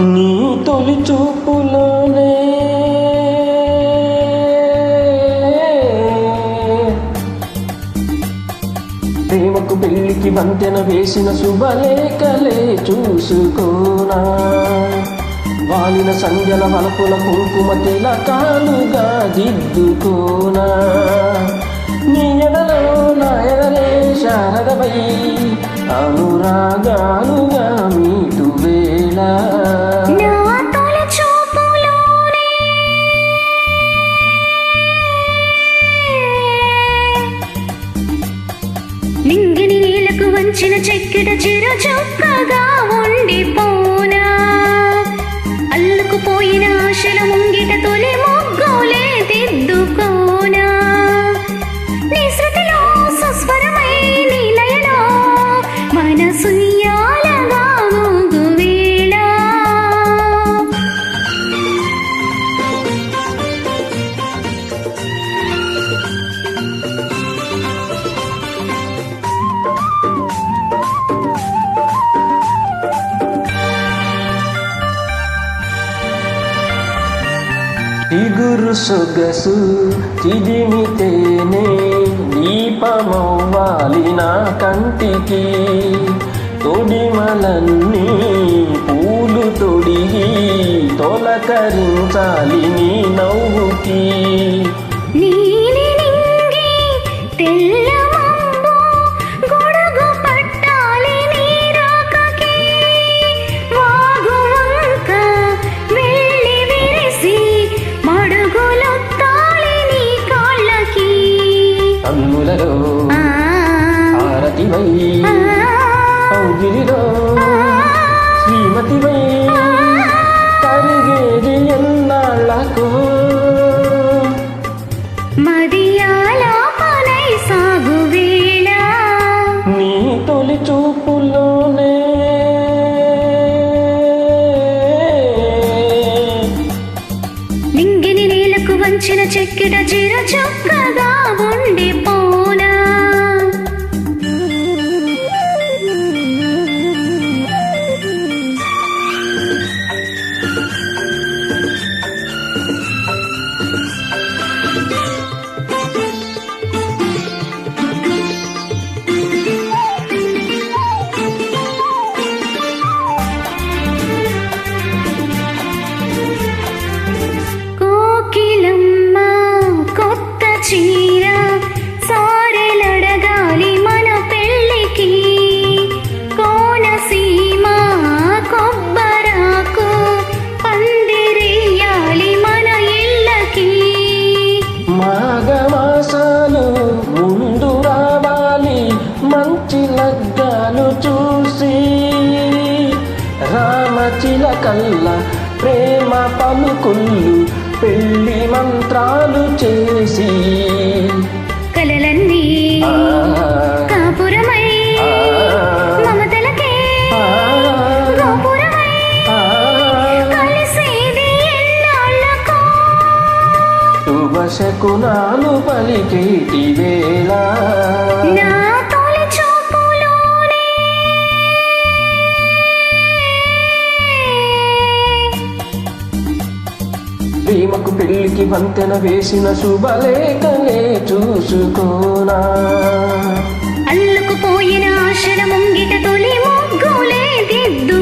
నీ తొలి చూపులోనే ప్రేమకు పెళ్లికి వంతెన వేసిన శుభలేఖలే చూసుకోనా, వాలిన సంధ్యల వలపుల కుంకుమ తిలకాలుగా దిద్దుకోనా, నీ ఎదలో నా ఎదలే శారదపై అనురాగాలుగా మీటు వేళ నింగిని నీలకు వంచిన చెక్కిట చిర చొక్కగా ఉండిపోనా, అల్లుకుపోయిన ఆశల ముంగిట తొలి మొగ్గోలే దిద్దుకోనా, నీ శృతిలో సుస్వరమై నీ లయలో మనసుయ్యాలగా మోగువేళ. చిగురు సొగసు చిదిమితేనే దీపమవ్వాలి నా కంటికి, తొడిమలన్నీ పూలు తొడిగి తొలకరించాలి నీ నవ్వుకి. కన్నులలో ఆరతివై ఔగిలిలో శ్రీమతివై కరిగేది ఎన్నాళ్ళకు, మదియాలాపనై సాగు వేళ నీ తొలి చూపులోనే నింగిని నీలకు వంచిన చెక్కిట చిర చొక్కగా ఉండిపోనా. చీర సారెలడగాలి మన పెళ్ళికి, కోనసీమ కొబ్బరాకు పందిరేయాలి మన ఇళ్ళకి, మాఘమాసాలు ముందు రావాలి మంచి లగ్గాలు చూసి, రామచిలకల్ల ప్రేమ పలుకుళ్ళు పెళ్లి మంత్రాలు చేసి, కలలన్నీ కాపురమై మమతలకే గోపురమై కలిసేది ఎన్నాళ్ళకో, శుభశకునాలు పలికేటి వేళ నా తొలి చూపులోనే ప్రేమకు పెళ్లికి వంతెన వేసిన శుభలేఖలే చూసుకోనా, అల్లుకుపోయిన ఆశల ముంగిట తొలి మొగ్గోలే దిద్దు